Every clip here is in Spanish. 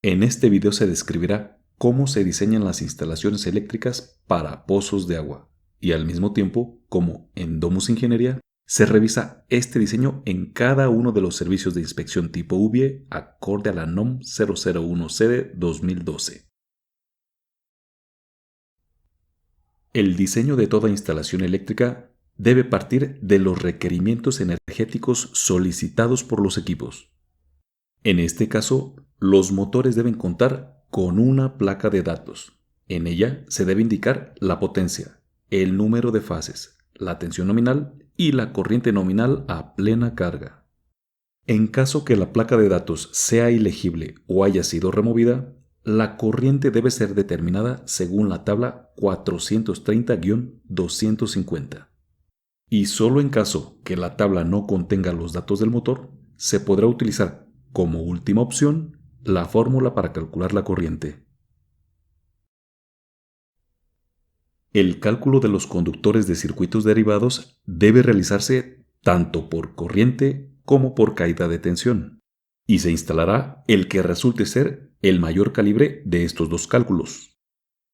En este video se describirá cómo se diseñan las instalaciones eléctricas para pozos de agua y al mismo tiempo cómo en Domus Ingeniería se revisa este diseño en cada uno de los servicios de inspección tipo UVIE acorde a la NOM 001C de 2012. El diseño de toda instalación eléctrica debe partir de los requerimientos energéticos solicitados por los equipos. En este caso, los motores deben contar con una placa de datos. En ella se debe indicar la potencia, el número de fases, la tensión nominal y la corriente nominal a plena carga. En caso que la placa de datos sea ilegible o haya sido removida, la corriente debe ser determinada según la tabla 430-250. Y solo en caso que la tabla no contenga los datos del motor, se podrá utilizar como última opción la fórmula para calcular la corriente. El cálculo de los conductores de circuitos derivados debe realizarse tanto por corriente como por caída de tensión, y se instalará el que resulte ser el mayor calibre de estos dos cálculos.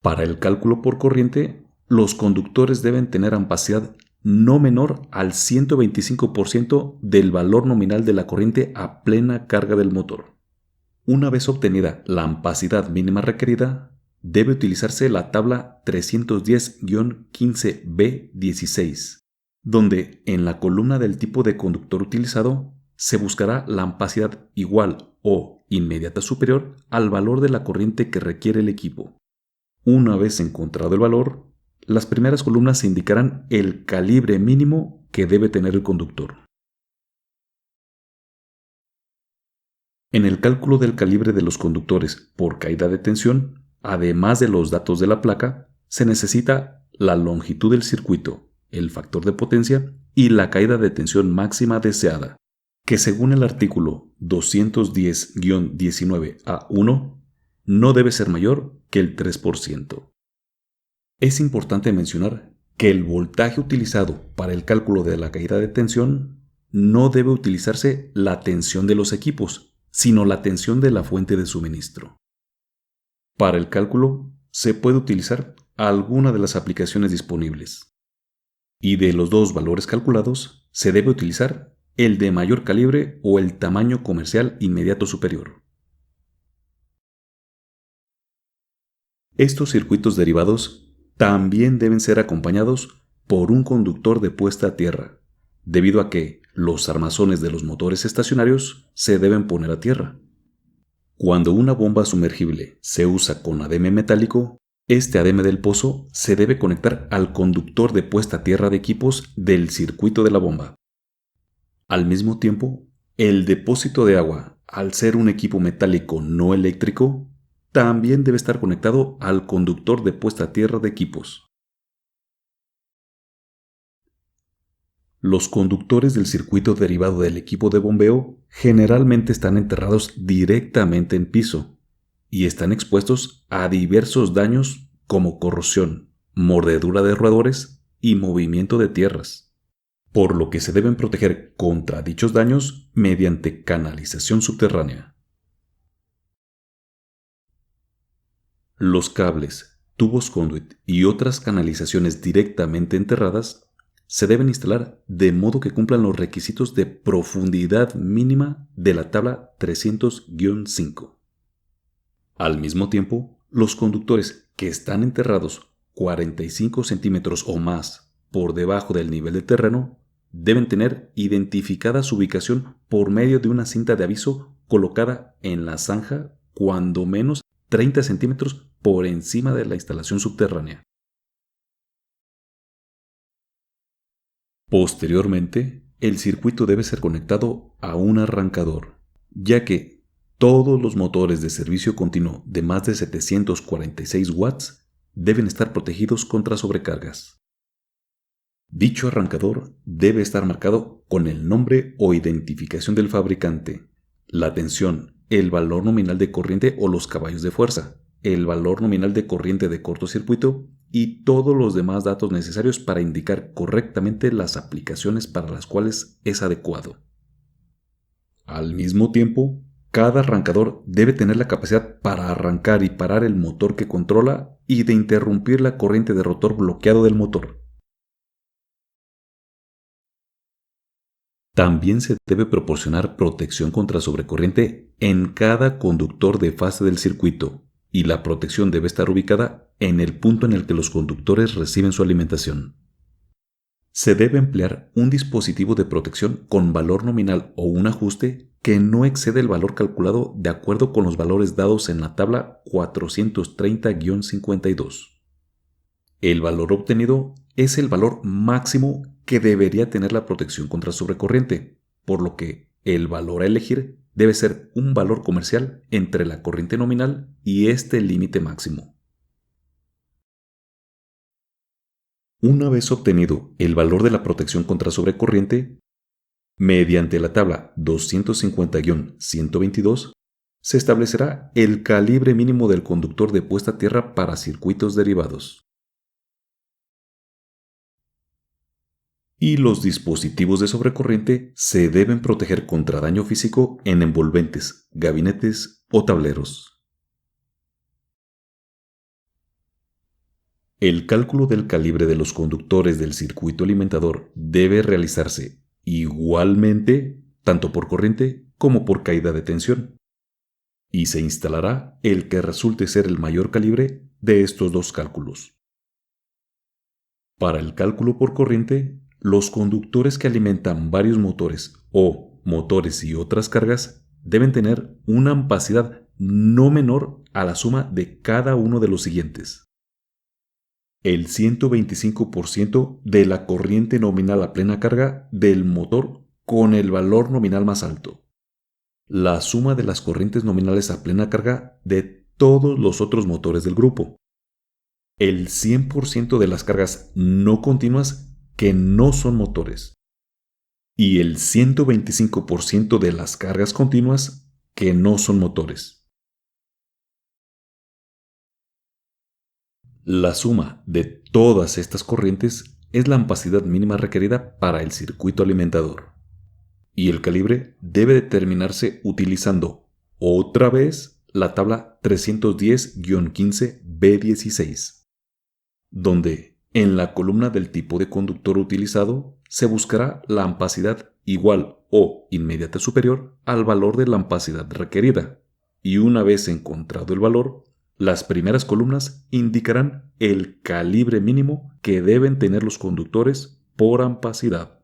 Para el cálculo por corriente, los conductores deben tener ampacidad no menor al 125% del valor nominal de la corriente a plena carga del motor. Una vez obtenida la ampacidad mínima requerida, debe utilizarse la tabla 310-15B16, donde en la columna del tipo de conductor utilizado se buscará la ampacidad igual o inmediata superior al valor de la corriente que requiere el equipo. Una vez encontrado el valor, las primeras columnas indicarán el calibre mínimo que debe tener el conductor. En el cálculo del calibre de los conductores por caída de tensión, además de los datos de la placa, se necesita la longitud del circuito, el factor de potencia y la caída de tensión máxima deseada, que según el artículo 210-19A1 no debe ser mayor que el 3%. Es importante mencionar que el voltaje utilizado para el cálculo de la caída de tensión no debe utilizarse la tensión de los equipos, sino la tensión de la fuente de suministro. Para el cálculo se puede utilizar alguna de las aplicaciones disponibles. Y de los dos valores calculados, se debe utilizar el de mayor calibre o el tamaño comercial inmediato superior. Estos circuitos derivados también deben ser acompañados por un conductor de puesta a tierra, debido a que los armazones de los motores estacionarios se deben poner a tierra. Cuando una bomba sumergible se usa con ADM metálico, este ADM del pozo se debe conectar al conductor de puesta a tierra de equipos del circuito de la bomba. Al mismo tiempo, el depósito de agua, al ser un equipo metálico no eléctrico, también debe estar conectado al conductor de puesta a tierra de equipos. Los conductores del circuito derivado del equipo de bombeo generalmente están enterrados directamente en piso y están expuestos a diversos daños como corrosión, mordedura de roedores y movimiento de tierras, por lo que se deben proteger contra dichos daños mediante canalización subterránea. Los cables, tubos conduit y otras canalizaciones directamente enterradas se deben instalar de modo que cumplan los requisitos de profundidad mínima de la tabla 300-5. Al mismo tiempo, los conductores que están enterrados 45 centímetros o más por debajo del nivel del terreno deben tener identificada su ubicación por medio de una cinta de aviso colocada en la zanja cuando menos 30 centímetros por encima de la instalación subterránea. Posteriormente, el circuito debe ser conectado a un arrancador, ya que todos los motores de servicio continuo de más de 746 watts deben estar protegidos contra sobrecargas. Dicho arrancador debe estar marcado con el nombre o identificación del fabricante, la tensión, el valor nominal de corriente o los caballos de fuerza, el valor nominal de corriente de cortocircuito y todos los demás datos necesarios para indicar correctamente las aplicaciones para las cuales es adecuado. Al mismo tiempo, Cada arrancador debe tener la capacidad para arrancar y parar el motor que controla y de interrumpir la corriente de rotor bloqueado del motor. También se debe proporcionar protección contra sobrecorriente en cada conductor de fase del circuito, y la protección debe estar ubicada en el punto en el que los conductores reciben su alimentación. Se debe emplear un dispositivo de protección con valor nominal o un ajuste que no excede el valor calculado de acuerdo con los valores dados en la tabla 430-52. El valor obtenido es el valor máximo que debería tener la protección contra sobrecorriente, por lo que el valor a elegir debe ser un valor comercial entre la corriente nominal y este límite máximo. Una vez obtenido el valor de la protección contra sobrecorriente, mediante la tabla 250-122, se establecerá el calibre mínimo del conductor de puesta a tierra para circuitos derivados. Y los dispositivos de sobrecorriente se deben proteger contra daño físico en envolventes, gabinetes o tableros. El cálculo del calibre de los conductores del circuito alimentador debe realizarse igualmente tanto por corriente como por caída de tensión, y se instalará el que resulte ser el mayor calibre de estos dos cálculos. Para el cálculo por corriente, los conductores que alimentan varios motores o motores y otras cargas deben tener una ampacidad no menor a la suma de cada uno de los siguientes: el 125% de la corriente nominal a plena carga del motor con el valor nominal más alto, la suma de las corrientes nominales a plena carga de todos los otros motores del grupo, el 100% de las cargas no continuas que no son motores, y el 125% de las cargas continuas que no son motores. La suma de todas estas corrientes es la ampacidad mínima requerida para el circuito alimentador, y el calibre debe determinarse utilizando otra vez la tabla 310-15B16, donde en la columna del tipo de conductor utilizado se buscará la ampacidad igual o inmediata superior al valor de la ampacidad requerida, y una vez encontrado el valor, las primeras columnas indicarán el calibre mínimo que deben tener los conductores por ampacidad.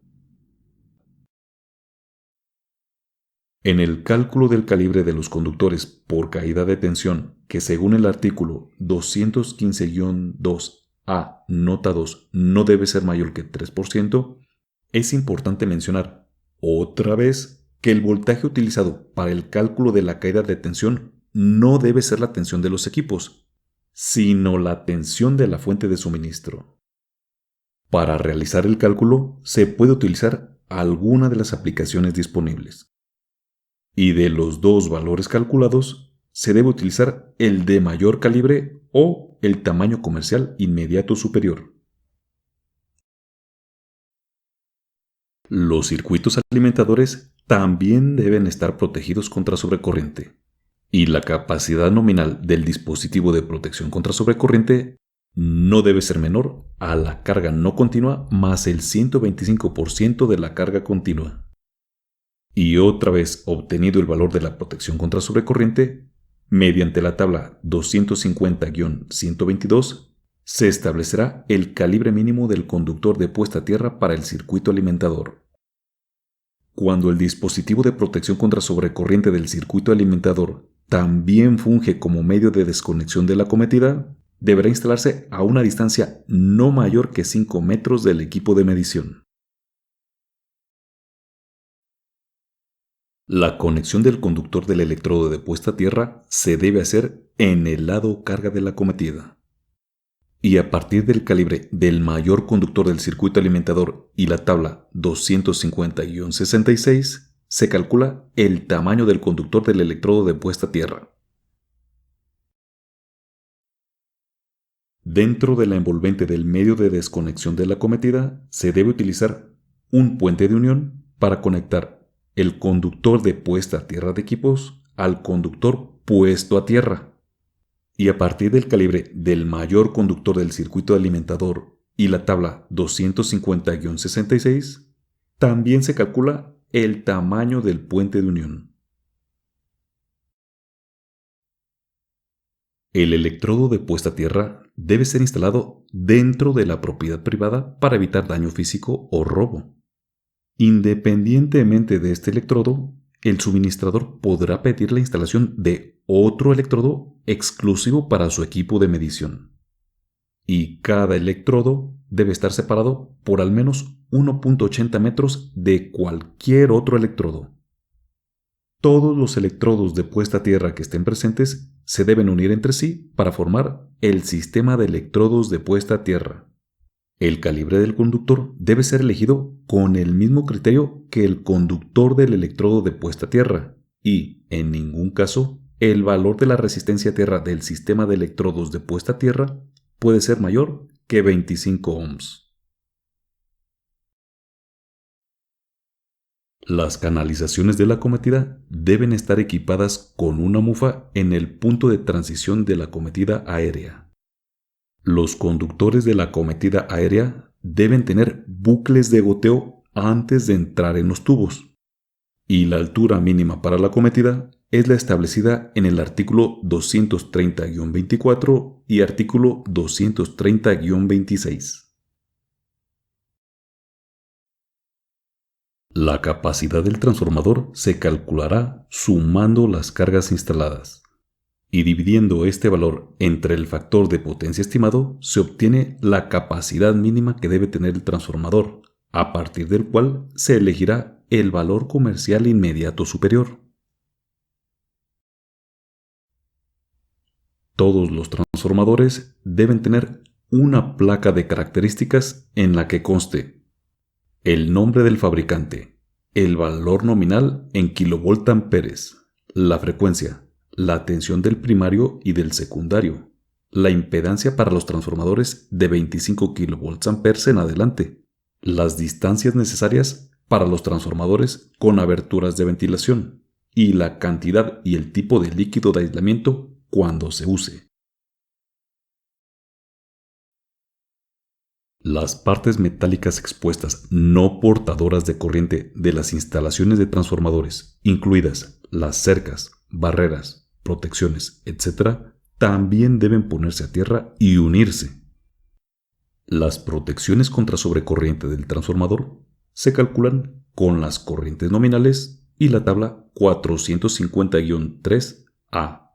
En el cálculo del calibre de los conductores por caída de tensión, que según el artículo 215-2A, nota 2, no debe ser mayor que 3%, es importante mencionar otra vez que el voltaje utilizado para el cálculo de la caída de tensión no debe ser la tensión de los equipos, sino la tensión de la fuente de suministro. Para realizar el cálculo se puede utilizar alguna de las aplicaciones disponibles. Y de los dos valores calculados, se debe utilizar el de mayor calibre o el tamaño comercial inmediato superior. Los circuitos alimentadores también deben estar protegidos contra sobrecorriente, y la capacidad nominal del dispositivo de protección contra sobrecorriente no debe ser menor a la carga no continua más el 125% de la carga continua. Y otra vez obtenido el valor de la protección contra sobrecorriente, mediante la tabla 250-122, se establecerá el calibre mínimo del conductor de puesta a tierra para el circuito alimentador. Cuando el dispositivo de protección contra sobrecorriente del circuito alimentador también funge como medio de desconexión de la acometida, deberá instalarse a una distancia no mayor que 5 metros del equipo de medición. La conexión del conductor del electrodo de puesta a tierra se debe hacer en el lado carga de la acometida. Y a partir del calibre del mayor conductor del circuito alimentador y la tabla 250-66, se calcula el tamaño del conductor del electrodo de puesta a tierra. Dentro de la envolvente del medio de desconexión de la acometida, se debe utilizar un puente de unión para conectar el conductor de puesta a tierra de equipos al conductor puesto a tierra. Y a partir del calibre del mayor conductor del circuito alimentador y la tabla 250-66, también se calcula el tamaño del puente de unión. El electrodo de puesta a tierra debe ser instalado dentro de la propiedad privada para evitar daño físico o robo. Independientemente de este electrodo, el suministrador podrá pedir la instalación de otro electrodo exclusivo para su equipo de medición. Y cada electrodo debe estar separado por al menos 1.80 metros de cualquier otro electrodo. Todos los electrodos de puesta a tierra que estén presentes se deben unir entre sí para formar el sistema de electrodos de puesta a tierra. El calibre del conductor debe ser elegido con el mismo criterio que el conductor del electrodo de puesta a tierra y, en ningún caso, el valor de la resistencia a tierra del sistema de electrodos de puesta a tierra puede ser mayor que 25 ohms. Las canalizaciones de la acometida deben estar equipadas con una mufa en el punto de transición de la acometida aérea. Los conductores de la acometida aérea deben tener bucles de goteo antes de entrar en los tubos, y la altura mínima para la acometida es la establecida en el artículo 230-24 y artículo 230-26. La capacidad del transformador se calculará sumando las cargas instaladas, y dividiendo este valor entre el factor de potencia estimado se obtiene la capacidad mínima que debe tener el transformador, a partir del cual se elegirá el valor comercial inmediato superior. Todos los transformadores deben tener una placa de características en la que conste el nombre del fabricante, el valor nominal en kilovoltamperes, la frecuencia, la tensión del primario y del secundario, la impedancia para los transformadores de 25 kilovoltamperes en adelante, las distancias necesarias para los transformadores con aberturas de ventilación y la cantidad y el tipo de líquido de aislamiento cuando se use. Las partes metálicas expuestas no portadoras de corriente de las instalaciones de transformadores, incluidas las cercas, barreras, protecciones, etc., también deben ponerse a tierra y unirse. Las protecciones contra sobrecorriente del transformador se calculan con las corrientes nominales y la tabla 450-3A.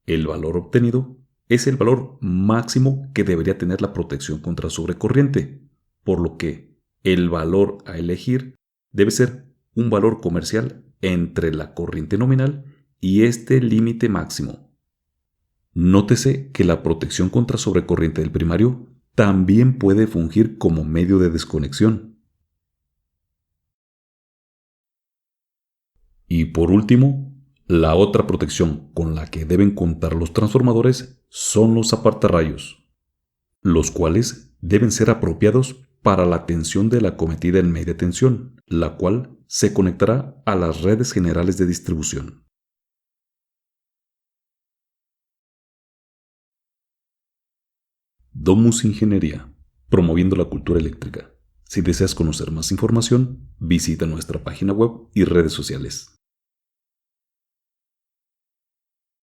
El valor obtenido es el valor máximo que debería tener la protección contra sobrecorriente, por lo que el valor a elegir debe ser un valor comercial entre la corriente nominal y este límite máximo. Nótese que la protección contra sobrecorriente del primario también puede fungir como medio de desconexión. Y por último, la otra protección con la que deben contar los transformadores son los apartarrayos, los cuales deben ser apropiados para la tensión de la acometida en media tensión, la cual se conectará a las redes generales de distribución. Domus Ingeniería, promoviendo la cultura eléctrica. Si deseas conocer más información, visita nuestra página web y redes sociales.